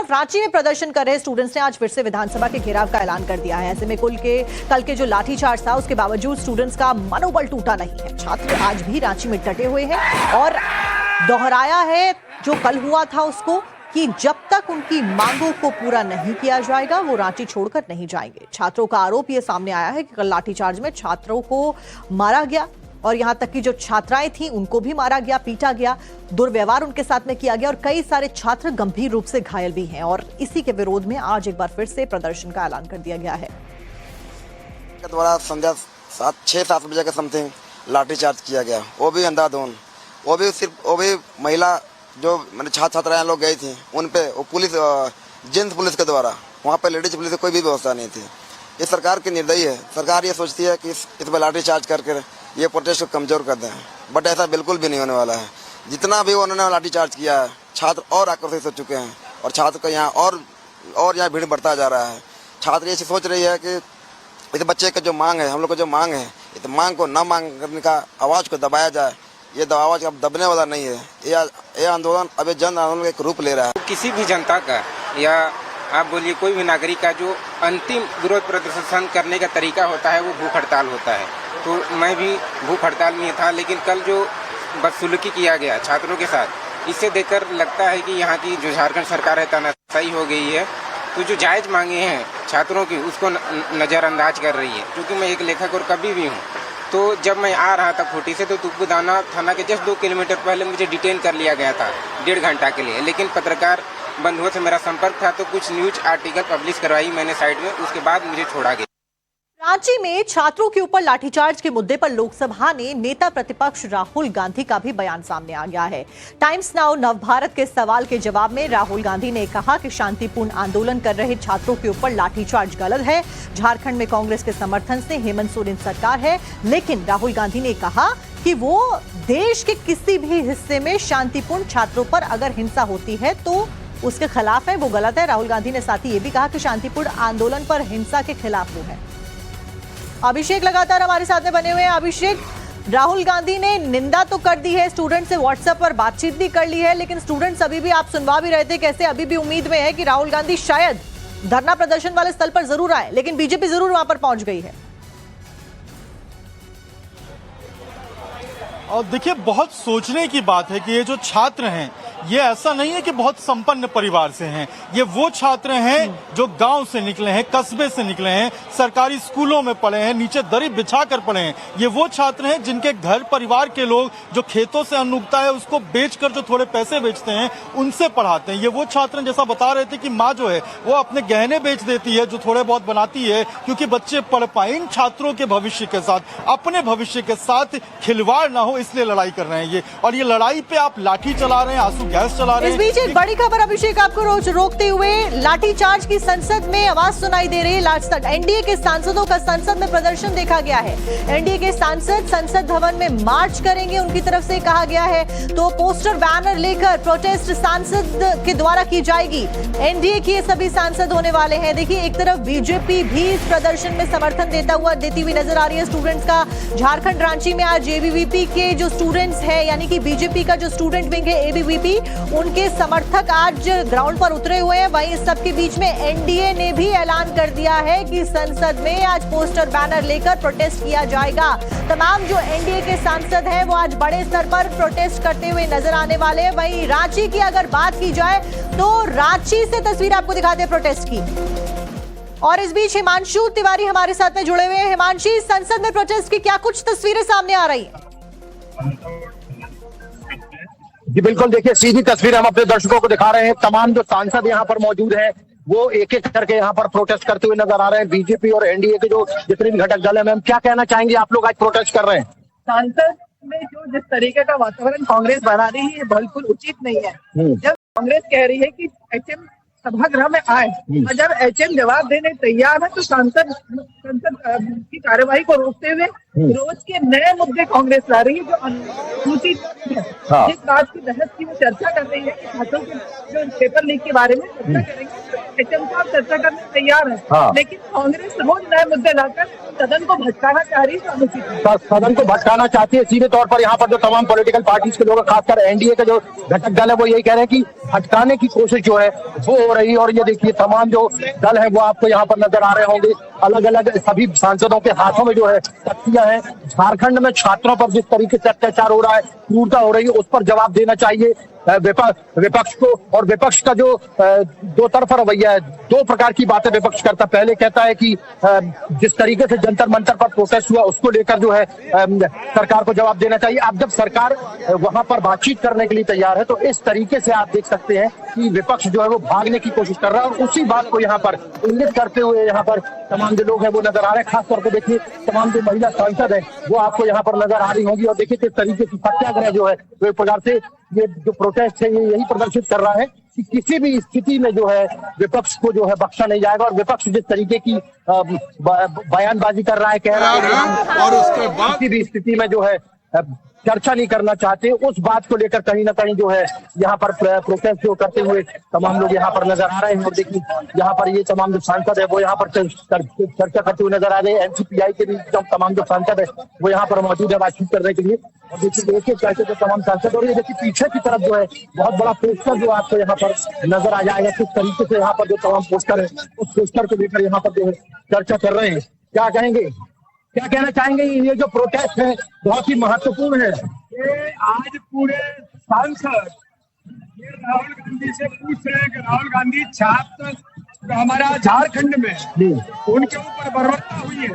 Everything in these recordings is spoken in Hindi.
तरफ रांची में प्रदर्शन कर रहे स्टूडेंट्स ने आज फिर से विधानसभा के घेराव का ऐलान कर दिया है। ऐसे में कल के जो लाठीचार्ज था उसके बावजूद स्टूडेंट्स का मनोबल टूटा नहीं है। छात्र आज भी रांची में डटे हुए हैं और दोहराया है जो कल हुआ था उसको कि जब तक उनकी मांगों को पूरा नहीं किया जाएगा वो रांची छोड़कर नहीं जाएंगे। छात्रों का आरोप यह सामने आया है कि कल लाठीचार्ज में छात्रों को मारा गया और यहां तक कि जो छात्राएं थीं उनको भी मारा गया, पीटा गया, दुर्व्यवहार उनके साथ में किया गया और कई सारे छात्र गंभीर रूप से घायल भी हैं। और इसी के विरोध में आज एक बार फिर से प्रदर्शन का ऐलान कर दिया गया है। द्वारा संध्या 6-7 बजे के समथिंग लाठीचार्ज किया गया, वो भी अंधाधुंध, वो भी महिला जो मैंने छात्राएं लोग गई थी उन पे वो पुलिस जेंट्स पुलिस के द्वारा, वहाँ पे लेडीज पुलिस की कोई भी व्यवस्था नहीं थी। ये सरकार की निर्दयी है। सरकार ये सोचती है कि इस पर लाठीचार्ज करके ये प्रोटेस्ट को कमजोर कर दें, बट ऐसा बिल्कुल भी नहीं होने वाला है। जितना भी उन्होंने लाठीचार्ज किया है छात्र और आक्रोशित हो चुके हैं और छात्र को यहाँ और यहाँ भीड़ बढ़ता जा रहा है। छात्र ये सोच रही है कि इस बच्चे का जो मांग है, हम लोग को जो मांग है, इस मांग को न मांग करने का आवाज़ को दबाया जाए। ये आवाज अब दबने वाला नहीं है। ये आंदोलन अब जन आंदोलन का एक रूप ले रहा है। किसी भी जनता का या आप बोलिए कोई भी नागरिक का जो अंतिम विरोध प्रदर्शन करने का तरीका होता है वो भूख हड़ताल होता है। तो मैं भी भूख हड़ताल में था, लेकिन कल जो बदसलूकी किया गया छात्रों के साथ, इसे देखकर लगता है कि यहाँ की जो झारखंड सरकार है तानाशाही हो गई है। तो जो जायज़ मांगे हैं छात्रों की उसको नज़रअंदाज कर रही है। क्योंकि मैं एक लेखक और कवि भी हूँ, तो जब मैं आ रहा था खूंटी से तो तुपुदाना थाना के जस्ट 2 किलोमीटर पहले मुझे डिटेन कर लिया गया था 1.5 घंटा के लिए। लेकिन पत्रकार बंधुओं से मेरा संपर्क था तो कुछ न्यूज आर्टिकल पब्लिश करवाई मैंने साइड में, उसके बाद मुझे छोड़ा गया। रांची में छात्रों के ऊपर लाठीचार्ज के मुद्दे पर लोकसभा ने नेता प्रतिपक्ष राहुल गांधी का भी बयान सामने आ गया है। टाइम्स नाउ नवभारत के सवाल के जवाब में राहुल गांधी ने कहा कि शांतिपूर्ण आंदोलन कर रहे छात्रों के ऊपर लाठीचार्ज गलत है। झारखंड में कांग्रेस के समर्थन से हेमंत सोरेन सरकार है, लेकिन राहुल गांधी ने कहा कि वो देश के किसी भी हिस्से में शांतिपूर्ण छात्रों पर अगर हिंसा होती है तो उसके खिलाफ है, वो गलत है। राहुल गांधी ने साथ ही ये भी कहा कि शांतिपूर्ण आंदोलन पर हिंसा के खिलाफ वो है। अभिषेक लगातार हमारे साथ में बने हुए हैं। अभिषेक, राहुल गांधी ने निंदा तो कर दी है, स्टूडेंट से व्हाट्सएप पर बातचीत भी कर ली है, लेकिन स्टूडेंट्स अभी भी, आप सुनवा भी रहे थे कैसे अभी भी उम्मीद में है कि राहुल गांधी शायद धरना प्रदर्शन वाले स्थल पर जरूर आए, लेकिन बीजेपी जरूर वहां पर पहुंच गई है। और देखिए, बहुत सोचने की बात है कि ये जो छात्र हैं ये ऐसा नहीं है कि बहुत संपन्न परिवार से हैं। ये वो छात्र हैं जो गांव से निकले हैं, कस्बे से निकले हैं, सरकारी स्कूलों में पढ़े हैं, नीचे दरी बिछाकर पढ़े हैं। ये वो छात्र हैं जिनके घर परिवार के लोग जो खेतों से अन्न उगता है उसको बेचकर जो थोड़े पैसे बेचते हैं उनसे पढ़ाते हैं। ये वो छात्र जैसा बता रहे थे कि माँ जो है वो अपने गहने बेच देती है जो थोड़े बहुत बनाती है क्योंकि बच्चे पढ़ पाए। इन छात्रों के भविष्य के साथ, अपने भविष्य के साथ खिलवाड़ ना हो इसलिए लड़ाई कर रहे हैं ये। और ये लड़ाई पे आप लाठी चला रहे हैं, आंसू गैस चला रहे हैं। इस बीच एक बड़ी खबर अभिषेक आपको रोकते हुए, लाठीचार्ज की संसद में आवाज सुनाई दे रही है। एनडीए के सांसदों का संसद में प्रदर्शन देखा गया है। एनडीए के सांसद संसद भवन में मार्च करेंगे, उनकी तरफ से कहा गया है। तो पोस्टर बैनर लेकर प्रोटेस्ट सांसद के द्वारा की जाएगी। एनडीए के सभी सांसद होने वाले हैं। देखिए, एक तरफ बीजेपी भी इस प्रदर्शन में समर्थन देती हुई नजर आ रही है स्टूडेंट्स का। झारखंड रांची में आज एबीवीपी के जो स्टूडेंट्स हैं, यानी कि बीजेपी का जो स्टूडेंट विंग है एबीवीपी, उनके समर्थक आज ग्राउंड पर उतरे हुए हैं। वहीं इस सबके बीच में एनडीए ने भी ऐलान कर दिया है कि संसद में आज पोस्टर बैनर लेकर प्रोटेस्ट किया जाएगा। तमाम जो एनडीए के सांसद हैं वो आज बड़े स्तर पर प्रोटेस्ट करते हुए नजर आने वाले हैं। वहीं रांची की अगर बात की जाए तो रांची से तस्वीर आपको दिखाते हैं प्रोटेस्ट की। और इस बीच हिमांशु तिवारी हमारे साथ में जुड़े हुए हैं। हिमांशी, संसद में प्रोटेस्ट की क्या कुछ तस्वीरें सामने आ रही है? जी बिल्कुल, देखिए सीधी तस्वीर हम अपने दर्शकों को दिखा रहे हैं। तमाम जो सांसद यहाँ पर मौजूद हैं वो एक एक करके यहाँ पर प्रोटेस्ट करते हुए नजर आ रहे हैं। बीजेपी और एनडीए के जो जितने भी घटक दल है, मैम क्या कहना चाहेंगे? आप लोग आज प्रोटेस्ट कर रहे हैं। सांसद में जो जिस तरीके का वातावरण कांग्रेस बना रही है ये बिल्कुल उचित नहीं है। जब कांग्रेस कह रही है कि एचएम सभागृह में आए और जब एचएम जवाब देने तैयार है तो संसद की कार्यवाही को रोकते हुए रोज के नए मुद्दे कांग्रेस ला रही है जो अनुसूचित है। जिस बात की बहस की वो चर्चा कर रही है कि छात्रों के जो पेपर लीक के बारे में चर्चा करेंगे। एचएम साहब चर्चा करने को तैयार है, हाँ। लेकिन कांग्रेस रोज नए मुद्दे लाकर सदन को भटकाना चाह रही है, तो अनुचित है। सदन को भटकाना चाहती है। सीधे तौर पर यहाँ पर जो तमाम पॉलिटिकल पार्टीज के लोग, खासकर एनडीए के जो घटक दल है, वो यही कह रहे हैं कि भटकाने की कोशिश जो है वो हो रही है। और ये देखिए तमाम जो दल है वो आपको यहाँ पर नजर आ रहे होंगे। अलग अलग सभी सांसदों के हाथों में जो है तख्तियां हैं। झारखंड में छात्रों पर जिस तरीके से अत्याचार हो रहा है, क्रूरता हो रही है, उस पर जवाब देना चाहिए विपक्ष को। और विपक्ष का जो दो तरफा रवैया है, दो प्रकार की बातें विपक्ष करता। पहले कहता है कि जिस तरीके से जंतर मंतर पर प्रोटेस्ट हुआ उसको लेकर जो है सरकार को जवाब देना चाहिए। अब जब सरकार वहां पर बातचीत करने के लिए तैयार है तो इस तरीके से आप देख सकते हैं कि विपक्ष जो है वो भागने की कोशिश कर रहा है। और उसी बात को यहाँ पर इंगित करते हुए यहाँ पर तमाम जो लोग हैं वो नजर आ रहे हैं। खासतौर पर देखिए तमाम जो महिला सांसद है वो आपको यहाँ पर नजर आ रही होंगी। और देखिए किस तरीके से सत्याग्रह जो है वो एक प्रकार से ये जो प्रोटेस्ट है ये यही प्रदर्शित कर रहा है कि किसी भी स्थिति में जो है विपक्ष को जो है बख्शा नहीं जाएगा। और विपक्ष जिस तरीके की बयानबाजी कर रहा है, कह रहा है और उसके बाद किसी भी स्थिति में जो है चर्चा नहीं करना चाहते, उस बात को लेकर कहीं ना कहीं जो है यहाँ पर प्रोटेस्ट जो करते हुए तमाम लोग यहाँ पर नजर आ रहे हैं। और देखिए यहाँ पर ये तमाम जो सांसद है वो यहाँ पर चर्चा करते हुए नजर आ रहे हैं। एनसीपीआई के भी तमाम जो सांसद है वो यहाँ पर मौजूद है बातचीत करने के लिए। और देखिए एक एक करके जो तमाम सांसद, और ये देखिए पीछे की तरफ जो है बहुत बड़ा पोस्टर जो आपको यहाँ पर नजर आ जाएगा। किस तरीके से यहाँ पर जो तमाम पोस्टर है उस पोस्टर को लेकर यहाँ पर जो है चर्चा कर रहे हैं। क्या कहेंगे, क्या कहना चाहेंगे? ये जो प्रोटेस्ट है बहुत ही महत्वपूर्ण है। ये आज पूरे सांसद ये राहुल गांधी से पूछ रहे हैं कि राहुल गांधी छात्र जो हमारा झारखंड में उनके ऊपर बर्बरता हुई है,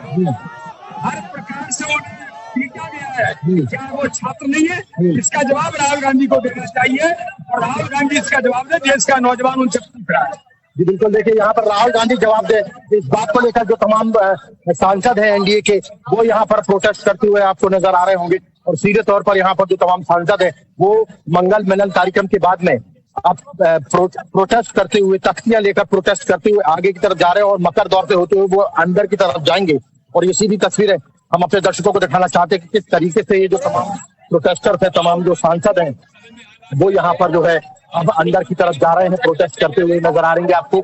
हर प्रकार से उन्हें पीटा गया है, क्या वो छात्र नहीं है? इसका जवाब राहुल गांधी को देना चाहिए। और राहुल गांधी इसका जवाब दे, देश का नौजवान उनसे पूछ रहा है। जी बिल्कुल, देखिए यहाँ पर राहुल गांधी जवाब दे इस बात को लेकर। जो तमाम सांसद हैं एनडीए के वो यहाँ पर प्रोटेस्ट करते हुए आपको नजर आ रहे होंगे। और सीधे तौर पर यहाँ पर जो तमाम सांसद हैं वो मंगल मिलन कार्यक्रम के बाद में अब प्रोटेस्ट करते हुए, तख्तियां लेकर प्रोटेस्ट करते हुए आगे की तरफ जा रहे हैं। और मकर दौर से होते हुए वो अंदर की तरफ जाएंगे। और ये सीधी तस्वीरें हम अपने दर्शकों को दिखाना चाहते हैं कि किस तरीके से ये जो तमाम प्रोटेस्टर्स है, तमाम जो सांसद हैं वो यहाँ पर जो है अब अंदर की तरफ जा रहे हैं, प्रोटेस्ट करते हुए नजर आ रहे। आपको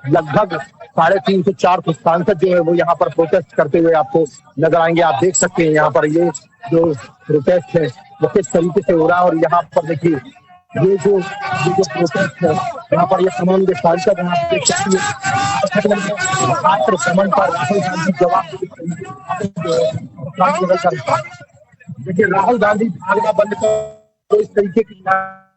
लगभग 350 से 400 सांसद जो है वो यहाँ पर प्रोटेस्ट करते हुए आपको नजर आएंगे। आप देख सकते हैं यहाँ पर ये जो प्रोटेस्ट है वो किस तरीके से हो रहा है। और यहाँ पर देखिए ये जो प्रोटेस्ट है यहाँ पर ये तमाम जो सांसद हैं आप देख सकते हैं छात्र समन पर राहुल गांधी जवाब। देखिए राहुल गांधी भागना बंद कर इस तरीके की यहाँ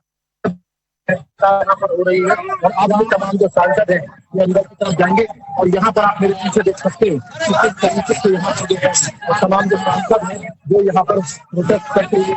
पर हो रही है। और अब भी तमाम जो सांसद हैं ये अंदर की तरफ जाएंगे। और यहाँ पर आप मेरे पीछे देख सकते हैं कि किस तरीके से यहाँ पर जो है तमाम जो सांसद हैं वो यहाँ पर प्रोटेस्ट करते हुए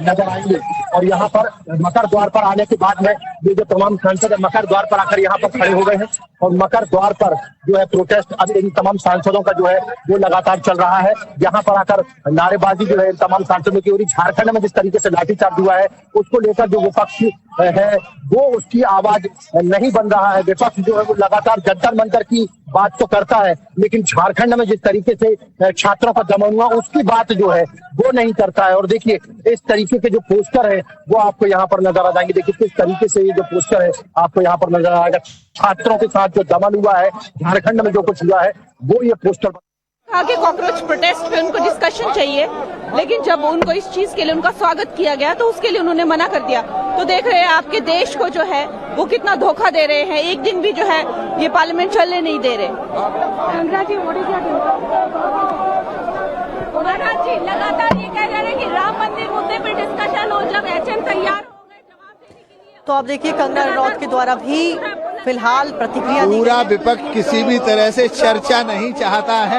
नजर आएंगे। और यहाँ पर मकर द्वार पर आने के बाद में ये जो तमाम सांसद है मकर द्वार पर आकर यहाँ पर खड़े हो गए हैं। और मकर द्वार पर जो है प्रोटेस्ट अब इन तमाम सांसदों का जो है वो लगातार चल रहा है। यहाँ पर आकर नारेबाजी जो है तमाम सांसदों की हो रही। झारखंड में जिस तरीके से लाठीचार्ज हुआ है उसको लेकर जो विपक्ष है वो उसकी आवाज नहीं बन रहा है। विपक्ष जो है वो लगातार जंतर मंतर की बात तो करता है, लेकिन झारखंड में जिस तरीके से छात्रों का दमन हुआ उसकी बात जो है वो नहीं करता है। और देखिए इस तरीके के जो पोस्टर है वो आपको यहाँ पर नजर आ जाएंगे। देखिए किस तरीके से ये जो पोस्टर है आपको यहाँ पर नजर आएगा। छात्रों के साथ जो दमन हुआ है, झारखंड में जो कुछ हुआ है वो ये पोस्टर आगे कॉकरोच प्रोटेस्ट पे उनको डिस्कशन चाहिए, लेकिन जब उनको इस चीज के लिए उनका स्वागत किया गया तो उसके लिए उन्होंने मना कर दिया। तो देख रहे हैं आपके देश को जो है वो कितना धोखा दे रहे हैं। एक दिन भी जो है ये पार्लियामेंट चलने नहीं दे रहे। महाराज जी लगातार ये कह रहे हैं कि राम मंदिर मुद्दे पर डिस्कशन हो, जब एचएम तैयार हो गए जवाब देने के लिए। तो आप देखिए कंगना रनौत के द्वारा भी फिलहाल प्रतिक्रिया दी गई है। पूरा विपक्ष किसी भी तरह से चर्चा नहीं चाहता है।